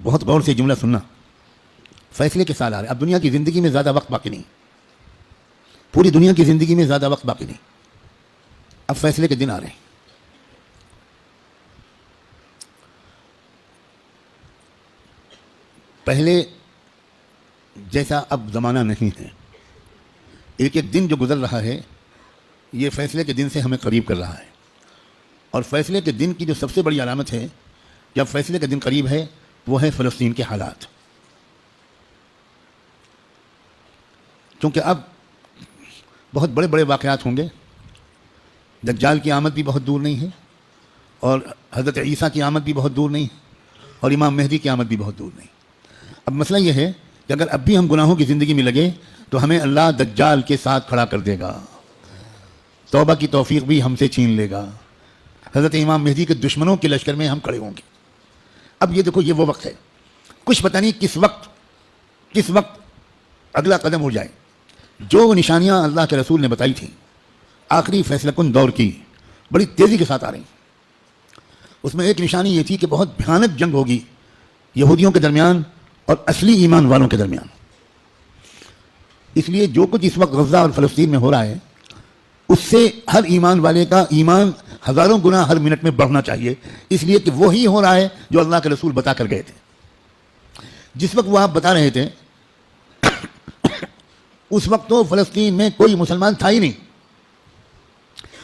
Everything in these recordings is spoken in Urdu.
بہت غور سے جملہ سننا. فیصلے کے سال آ رہے. اب دنیا کی زندگی میں زیادہ وقت باقی نہیں, پوری دنیا کی زندگی میں زیادہ وقت باقی نہیں. اب فیصلے کے دن آ رہے ہیں. پہلے جیسا اب زمانہ نہیں ہے. ایک ایک دن جو گزر رہا ہے یہ فیصلے کے دن سے ہمیں قریب کر رہا ہے. اور فیصلے کے دن کی جو سب سے بڑی علامت ہے جب فیصلے کا دن قریب ہے وہ ہے فلسطین کے حالات. کیونکہ اب بہت بڑے بڑے واقعات ہوں گے. دجال کی آمد بھی بہت دور نہیں ہے, اور حضرت عیسیٰ کی آمد بھی بہت دور نہیں ہے, اور امام مہدی کی آمد بھی بہت دور نہیں. اب مسئلہ یہ ہے کہ اگر اب بھی ہم گناہوں کی زندگی میں لگے تو ہمیں اللہ دجال کے ساتھ کھڑا کر دے گا, توبہ کی توفیق بھی ہم سے چھین لے گا. حضرت امام مہدی کے دشمنوں کے لشکر میں ہم کھڑے ہوں گے. اب یہ دیکھو, یہ وہ وقت ہے, کچھ پتہ نہیں کس وقت اگلا قدم اٹھ جائے. جو نشانیاں اللہ کے رسول نے بتائی تھیں آخری فیصلہ کن دور کی بڑی تیزی کے ساتھ آ رہی ہیں. اس میں ایک نشانی یہ تھی کہ بہت بھیانک جنگ ہوگی یہودیوں کے درمیان اور اصلی ایمان والوں کے درمیان. اس لیے جو کچھ اس وقت غزہ اور فلسطین میں ہو رہا ہے اس سے ہر ایمان والے کا ایمان ہزاروں گنا ہر منٹ میں بڑھنا چاہیے, اس لیے کہ وہی ہو رہا ہے جو اللہ کے رسول بتا کر گئے تھے. جس وقت وہ آپ بتا رہے تھے اس وقت تو فلسطین میں کوئی مسلمان تھا ہی نہیں,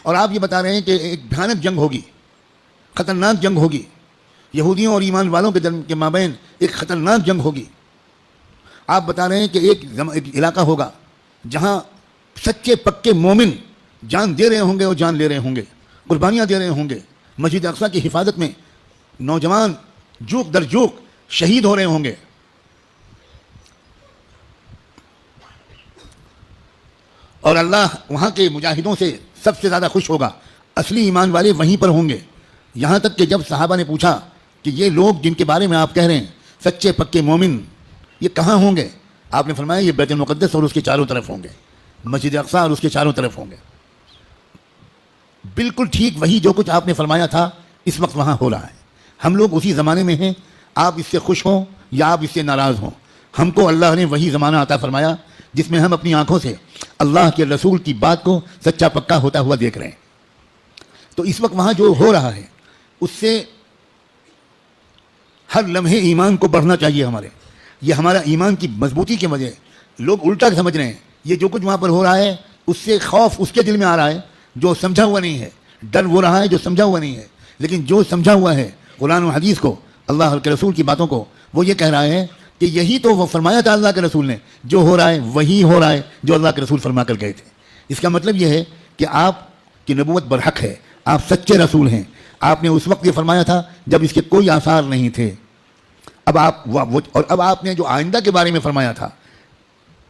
اور آپ یہ بتا رہے ہیں کہ ایک بھیانک جنگ ہوگی, خطرناک جنگ ہوگی, یہودیوں اور ایمان والوں کے مابین ایک خطرناک جنگ ہوگی. آپ بتا رہے ہیں کہ ایک علاقہ ہوگا جہاں سچے پکے مومن جان دے رہے ہوں گے اور جان لے رہے ہوں گے, قربانیاں دے رہے ہوں گے. مسجد اقصیٰ کی حفاظت میں نوجوان جوک در جوک شہید ہو رہے ہوں گے. اور اللہ وہاں کے مجاہدوں سے سب سے زیادہ خوش ہوگا. اصلی ایمان والے وہیں پر ہوں گے. یہاں تک کہ جب صحابہ نے پوچھا کہ یہ لوگ جن کے بارے میں آپ کہہ رہے ہیں سچے پکے مومن, یہ کہاں ہوں گے؟ آپ نے فرمایا یہ بیت المقدس اور اس کے چاروں طرف ہوں گے, مسجد اقصیٰ اور اس کے چاروں طرف ہوں گے. بالکل ٹھیک وہی جو کچھ آپ نے فرمایا تھا اس وقت وہاں ہو رہا ہے. ہم لوگ اسی زمانے میں ہیں, آپ اس سے خوش ہوں یا آپ اس سے ناراض ہوں. ہم کو اللہ نے وہی زمانہ عطا فرمایا جس میں ہم اپنی آنکھوں سے اللہ کے رسول کی بات کو سچا پکا ہوتا ہوا دیکھ رہے ہیں. تو اس وقت وہاں جو ہو رہا ہے اس سے ہر لمحے ایمان کو بڑھنا چاہیے ہمارے. یہ ہمارا ایمان کی مضبوطی کے وجہ. لوگ الٹا سمجھ رہے ہیں یہ جو کچھ وہاں پر ہو رہا ہے اس سے خوف اس کے دل میں آ رہا ہے جو سمجھا ہوا نہیں ہے, ڈر وہ رہا ہے جو سمجھا ہوا نہیں ہے. لیکن جو سمجھا ہوا ہے قرآن و حدیث کو, اللہ کے رسول کی باتوں کو, وہ یہ کہہ رہا ہے کہ یہی تو وہ فرمایا تھا اللہ کے رسول نے, جو ہو رہا ہے وہی ہو رہا ہے جو اللہ کے رسول فرما کر گئے تھے. اس کا مطلب یہ ہے کہ آپ کی نبوت برحق ہے, آپ سچے رسول ہیں. آپ نے اس وقت یہ فرمایا تھا جب اس کے کوئی آثار نہیں تھے. اب آپ نے جو آئندہ کے بارے میں فرمایا تھا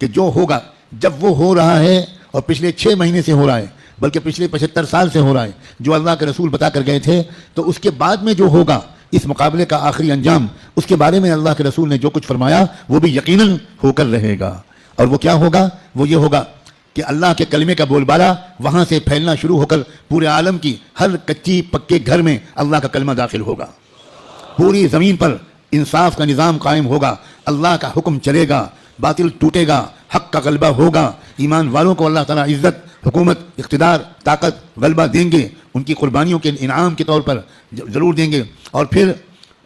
کہ جو ہوگا, جب وہ ہو رہا ہے اور پچھلے 6 مہینے سے ہو رہا ہے بلکہ پچھلے 75 سال سے ہو رہا ہے جو اللہ کے رسول بتا کر گئے تھے, تو اس کے بعد میں جو ہوگا اس مقابلے کا آخری انجام, اس کے بارے میں اللہ کے رسول نے جو کچھ فرمایا وہ بھی یقیناً ہو کر رہے گا. اور وہ کیا ہوگا؟ وہ یہ ہوگا کہ اللہ کے کلمے کا بول بالا وہاں سے پھیلنا شروع ہو کر پورے عالم کی ہر کچی پکے گھر میں اللہ کا کلمہ داخل ہوگا. پوری زمین پر انصاف کا نظام قائم ہوگا, اللہ کا حکم چلے گا, باطل ٹوٹے گا, حق کا غلبہ ہوگا. ایمان والوں کو اللہ تعالیٰ عزت, حکومت, اقتدار, طاقت, غلبہ دیں گے, ان کی قربانیوں کے انعام کے طور پر ضرور دیں گے. اور پھر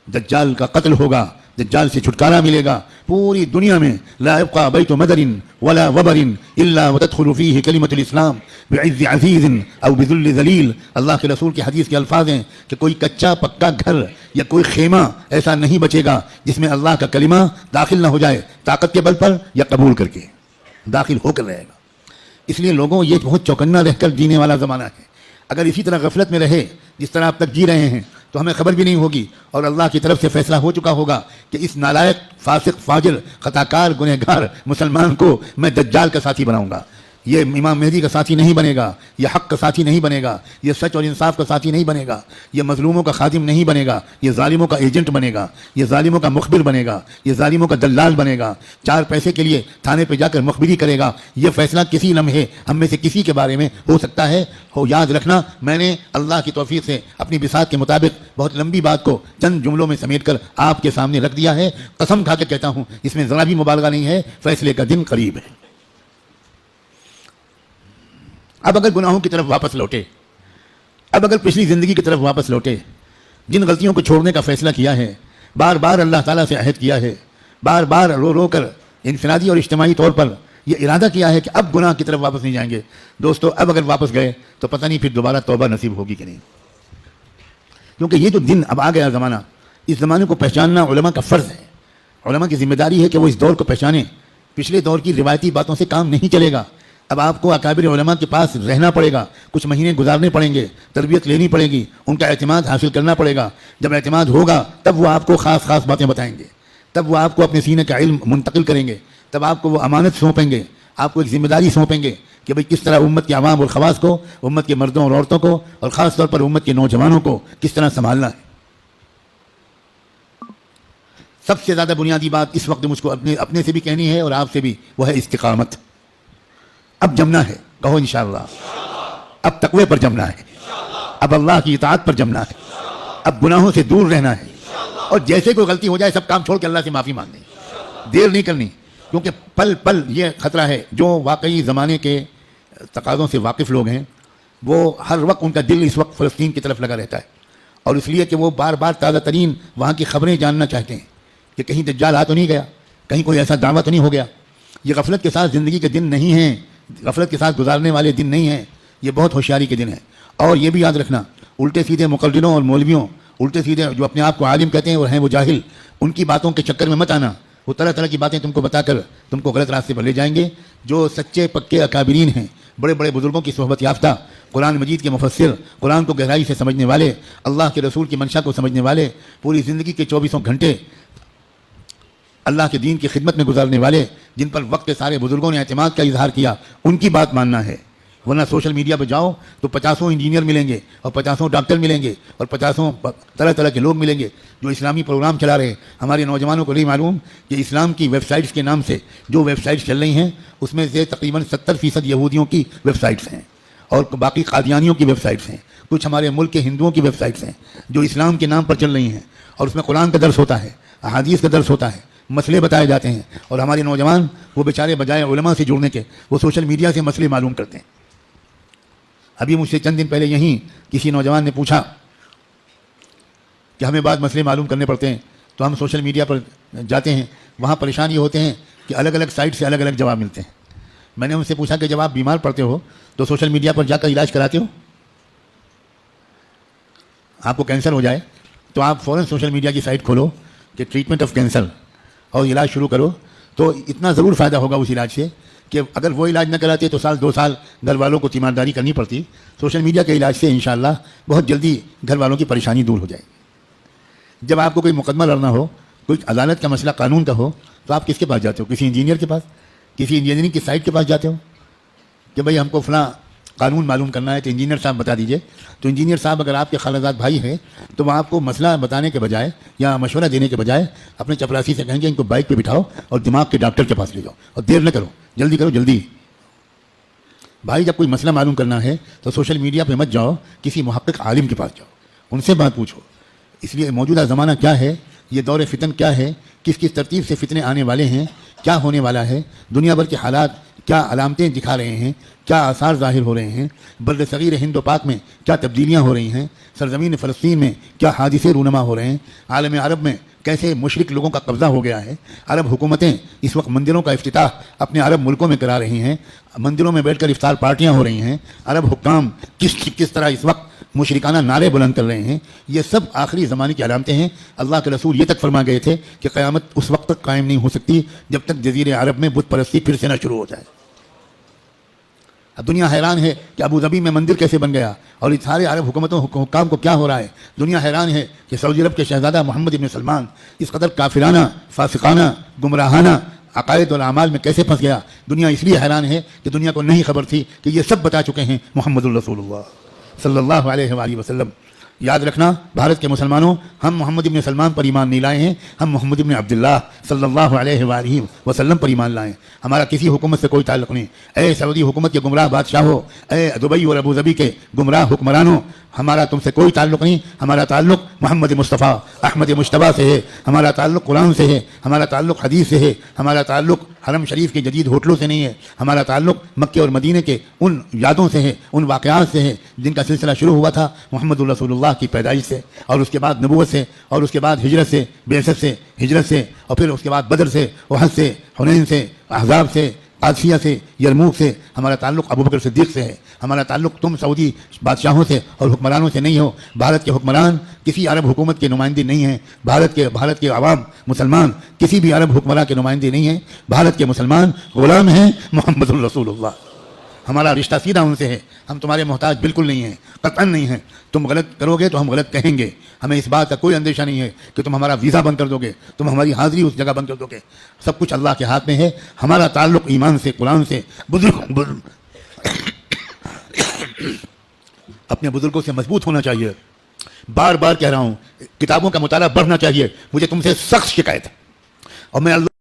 دجال کا قتل ہوگا, دجال سے چھٹکارا ملے گا. پوری دنیا میں لا يبقى بیت مدر ولا وبر الا وتدخل فيه کلمۃ الاسلام بعز عزیز او بذل ذلیل. اللہ کے رسول کی حدیث کے الفاظ ہیں کہ کوئی کچا پکا گھر یا کوئی خیمہ ایسا نہیں بچے گا جس میں اللہ کا کلمہ داخل نہ ہو جائے, طاقت کے بل پر یا قبول کر کے داخل ہو کر رہے گا. اس لیے لوگوں یہ بہت چوکنا رہ کر جینے والا زمانہ ہے. اگر اسی طرح غفلت میں رہے جس طرح آپ تک جی رہے ہیں تو ہمیں خبر بھی نہیں ہوگی, اور اللہ کی طرف سے فیصلہ ہو چکا ہوگا کہ اس نالائق, فاسق, فاجر, خطاکار, گنہگار مسلمان کو میں دجال کا ساتھی بناؤں گا. یہ امام مہدی کا ساتھی نہیں بنے گا، یہ حق کا ساتھی نہیں بنے گا، یہ سچ اور انصاف کا ساتھی نہیں بنے گا، یہ مظلوموں کا خادم نہیں بنے گا، یہ ظالموں کا ایجنٹ بنے گا، یہ ظالموں کا مخبر بنے گا، یہ ظالموں کا دلال بنے گا، 4 پیسے کے لیے تھانے پہ جا کر مخبری کرے گا۔ یہ فیصلہ کسی لمحے ہم میں سے کسی کے بارے میں ہو سکتا ہے۔ یاد رکھنا، میں نے اللہ کی توفیق سے اپنی بساط کے مطابق بہت لمبی بات کو چند جملوں میں سمیٹ کر آپ کے سامنے رکھ دیا ہے۔ قسم کھا کے کہتا ہوں، اس میں ذرا بھی مبالغہ نہیں ہے، فیصلے کا دن قریب ہے۔ اب اگر گناہوں کی طرف واپس لوٹے، اب اگر پچھلی زندگی کی طرف واپس لوٹے، جن غلطیوں کو چھوڑنے کا فیصلہ کیا ہے، بار بار اللہ تعالیٰ سے عہد کیا ہے، بار بار رو رو کر انفرادی اور اجتماعی طور پر یہ ارادہ کیا ہے کہ اب گناہ کی طرف واپس نہیں جائیں گے، دوستو اب اگر واپس گئے تو پتہ نہیں پھر دوبارہ توبہ نصیب ہوگی کہ نہیں، کیونکہ یہ جو دن اب آ گیا زمانہ، اس زمانے کو پہچاننا علماء کا فرض ہے۔ علماء کی ذمہ داری ہے کہ وہ اس دور کو پہچانیں۔ پچھلے دور کی روایتی باتوں سے کام نہیں چلے گا، اب آپ کو اکابر علماء کے پاس رہنا پڑے گا، کچھ مہینے گزارنے پڑیں گے، تربیت لینی پڑے گی، ان کا اعتماد حاصل کرنا پڑے گا۔ جب اعتماد ہوگا تب وہ آپ کو خاص خاص باتیں بتائیں گے، تب وہ آپ کو اپنے سینے کا علم منتقل کریں گے، تب آپ کو وہ امانت سونپیں گے، آپ کو ایک ذمہ داری سونپیں گے کہ بھئی کس طرح امت کے عوام اور خواص کو، امت کے مردوں اور عورتوں کو، اور خاص طور پر امت کے نوجوانوں کو کس طرح سنبھالنا ہے۔ سب سے زیادہ بنیادی بات اس وقت مجھ کو اپنے سے بھی کہنی ہے اور آپ سے بھی، وہ ہے استقامت۔ اب جمنا ہے، کہو انشاءاللہ۔ اب تقوی پر جمنا ہے، اب اللہ کی اطاعت پر جمنا ہے، اب گناہوں سے دور رہنا ہے، اور جیسے کوئی غلطی ہو جائے سب کام چھوڑ کے اللہ سے معافی مانگنی، دیر نہیں کرنی، کیونکہ پل پل یہ خطرہ ہے۔ جو واقعی زمانے کے تقاضوں سے واقف لوگ ہیں، وہ ہر وقت ان کا دل اس وقت فلسطین کی طرف لگا رہتا ہے، اور اس لیے کہ وہ بار بار تازہ ترین وہاں کی خبریں جاننا چاہتے ہیں کہ کہیں دجال آ تو نہیں گیا، کہیں کوئی ایسا دعویٰ تو نہیں ہو گیا۔ یہ غفلت کے ساتھ زندگی کے دن نہیں ہیں، غفلت کے ساتھ گزارنے والے دن نہیں ہیں، یہ بہت ہوشیاری کے دن ہیں۔ اور یہ بھی یاد رکھنا، الٹے سیدھے مقرروں اور مولویوں، الٹے سیدھے جو اپنے آپ کو عالم کہتے ہیں اور ہیں وہ جاہل، ان کی باتوں کے چکر میں مت آنا۔ وہ طرح طرح کی باتیں تم کو بتا کر تم کو غلط راستے پر لے جائیں گے۔ جو سچے پکے اکابرین ہیں، بڑے بڑے بزرگوں کی صحبت یافتہ، قرآن مجید کے مفسر، قرآن کو گہرائی سے سمجھنے والے، اللہ کے رسول کی منشا کو سمجھنے والے، پوری زندگی کے 24 گھنٹے اللہ کے دین کی خدمت میں گزارنے والے، جن پر وقت کے سارے بزرگوں نے اعتماد کا اظہار کیا، ان کی بات ماننا ہے۔ ورنہ سوشل میڈیا پہ جاؤ تو 50 انجینئر ملیں گے، اور 50 ڈاکٹر ملیں گے، اور 50 طرح طرح کے لوگ ملیں گے جو اسلامی پروگرام چلا رہے ہیں۔ ہمارے نوجوانوں کو نہیں معلوم کہ اسلام کی ویب سائٹس کے نام سے جو ویب سائٹس چل رہی ہیں، اس میں سے تقریباً 70% یہودیوں کی ویب سائٹس ہیں، اور باقی قادیانیوں کی ویب سائٹس ہیں، کچھ ہمارے ملک کے ہندوؤں کی ویب سائٹس ہیں جو اسلام کے نام پر چل رہی ہیں، اور اس میں قرآن کا درس ہوتا ہے، احادیث کا درس ہوتا ہے، مسئلے بتائے جاتے ہیں، اور ہمارے نوجوان وہ بیچارے بجائے علماء سے جڑنے کے وہ سوشل میڈیا سے مسئلے معلوم کرتے ہیں۔ ابھی مجھ سے چند دن پہلے یہیں کسی نوجوان نے پوچھا کہ ہمیں بعض مسئلے معلوم کرنے پڑتے ہیں تو ہم سوشل میڈیا پر جاتے ہیں، وہاں پریشان یہ ہوتے ہیں کہ الگ الگ سائٹ سے الگ الگ جواب ملتے ہیں۔ میں نے ان سے پوچھا کہ جب آپ بیمار پڑتے ہو تو سوشل میڈیا پر جا کر علاج کراتے ہو؟ آپ کو کینسر ہو جائے تو آپ فوراً سوشل میڈیا کی سائٹ کھولو کہ ٹریٹمنٹ آف کینسر، اور علاج شروع کرو، تو اتنا ضرور فائدہ ہوگا اس علاج سے کہ اگر وہ علاج نہ کراتے تو 2 سال گھر والوں کو تیمارداری کرنی پڑتی۔ سوشل میڈیا کے علاج سے انشاءاللہ بہت جلدی گھر والوں کی پریشانی دور ہو جائے گی۔ جب آپ کو کوئی مقدمہ لڑنا ہو، کوئی عدالت کا مسئلہ قانون کا ہو، تو آپ کس کے پاس جاتے ہو؟ کسی انجینئر کے پاس، کسی انجینئرنگ کی سائٹ کے پاس جاتے ہو کہ بھئی ہم کو فلاں قانون معلوم کرنا ہے تو انجینئر صاحب بتا دیجئے۔ تو انجینئر صاحب اگر آپ کے خالہ بھائی ہیں تو وہ آپ کو مسئلہ بتانے کے بجائے یا مشورہ دینے کے بجائے اپنے چپراسی سے کہیں گے ان کو بائک پہ بٹھاؤ اور دماغ کے ڈاکٹر کے پاس لے جاؤ، اور دیر نہ کرو، جلدی کرو، جلدی۔ بھائی جب کوئی مسئلہ معلوم کرنا ہے تو سوشل میڈیا پہ مت جاؤ، کسی محقق عالم کے پاس جاؤ، ان سے بات پوچھو۔ اس لیے موجودہ زمانہ کیا ہے، یہ دور فتن کیا ہے، کس کس ترتیب سے فتنے آنے والے ہیں، کیا ہونے والا ہے، دنیا بھر کے حالات کیا علامتیں دکھا رہے ہیں، کیا آثار ظاہر ہو رہے ہیں، بر صغیر ہند و پاک میں کیا تبدیلیاں ہو رہی ہیں، سرزمین فلسطین میں کیا حادثے رونما ہو رہے ہیں، عالم عرب میں کیسے مشرک لوگوں کا قبضہ ہو گیا ہے، عرب حکومتیں اس وقت مندروں کا افتتاح اپنے عرب ملکوں میں کرا رہی ہیں، مندروں میں بیٹھ کر افطار پارٹیاں ہو رہی ہیں، عرب حکام کس طرح اس وقت مشرکانہ نعرے بلند کر رہے ہیں، یہ سب آخری زمانے کی علامتیں ہیں۔ اللہ کے رسول یہ تک فرما گئے تھے کہ قیامت اس وقت تک قائم نہیں ہو سکتی جب تک جزیرے عرب میں بت پرستی پھر سے نہ شروع ہو جائے۔ اب دنیا حیران ہے کہ ابوظبی میں مندر کیسے بن گیا، اور اس سارے عرب حکومتوں حکام کو کیا ہو رہا ہے۔ دنیا حیران ہے کہ سعودی عرب کے شہزادہ محمد بن سلمان اس قدر کافرانہ، فاسقانہ، گمراہانہ عقائد اور اعمال میں کیسے پھنس گیا. دنیا اس لیے حیران ہے کہ دنیا کو نہیں خبر تھی کہ یہ سب بتا چکے ہیں محمد الرسول اللہ صلی اللہ علیہ وآلہ وسلم. یاد رکھنا بھارت کے مسلمانوں، ہم محمد ابن سلمان پر ایمان نہیں لائے ہیں، ہم محمد ابن عبداللہ صلی اللہ علیہ وآلہ وسلم پر ایمان لائے. ہمارا کسی حکومت سے کوئی تعلق نہیں. اے سعودی حکومت کے گمراہ بادشاہوں، اے دبئی اور ابوظبی کے گمراہ حکمرانوں، ہمارا تم سے کوئی تعلق نہیں. ہمارا تعلق محمد مصطفیٰ احمد مجتبیٰ سے ہے، ہمارا تعلق قرآن سے ہے، ہمارا تعلق حدیث سے ہے، ہمارا تعلق حرم شریف کے جدید ہوٹلوں سے نہیں ہے. ہمارا تعلق مکے اور مدینے کے ان یادوں سے ہے، ان واقعات سے ہے جن کا سلسلہ شروع ہوا تھا محمد الرسول اللہ کی پیدائش سے، اور اس کے بعد نبوت سے، اور اس کے بعد ہجرت سے، بعثت سے، ہجرت سے، اور پھر اس کے بعد بدر سے، احد سے، حنین سے، احزاب سے، قادسیہ سے، یرموک سے. ہمارا تعلق ابوبکر صدیق سے ہے. ہمارا تعلق تم سعودی بادشاہوں سے اور حکمرانوں سے نہیں ہو. بھارت کے حکمران کسی عرب حکومت کے نمائندے نہیں ہیں. بھارت کے عوام مسلمان کسی بھی عرب حکمراں کے نمائندے نہیں ہیں. بھارت کے مسلمان غلام ہیں محمد الرسول اللہ. ہمارا رشتہ سیدھا ان سے ہے. ہم تمہارے محتاج بالکل نہیں ہیں، قطعاً نہیں ہیں. تم غلط کرو گے تو ہم غلط کہیں گے. ہمیں اس بات کا کوئی اندیشہ نہیں ہے کہ تم ہمارا ویزا بند کر دو گے، تم ہماری حاضری اس جگہ بند کر دو گے. سب کچھ اللہ کے ہاتھ میں ہے. ہمارا تعلق ایمان سے، قرآن سے. اپنے بزرگوں سے مضبوط ہونا چاہیے. بار بار کہہ رہا ہوں، کتابوں کا مطالعہ بڑھنا چاہیے. مجھے تم سے سخت شکایت ہے، اور میں اللہ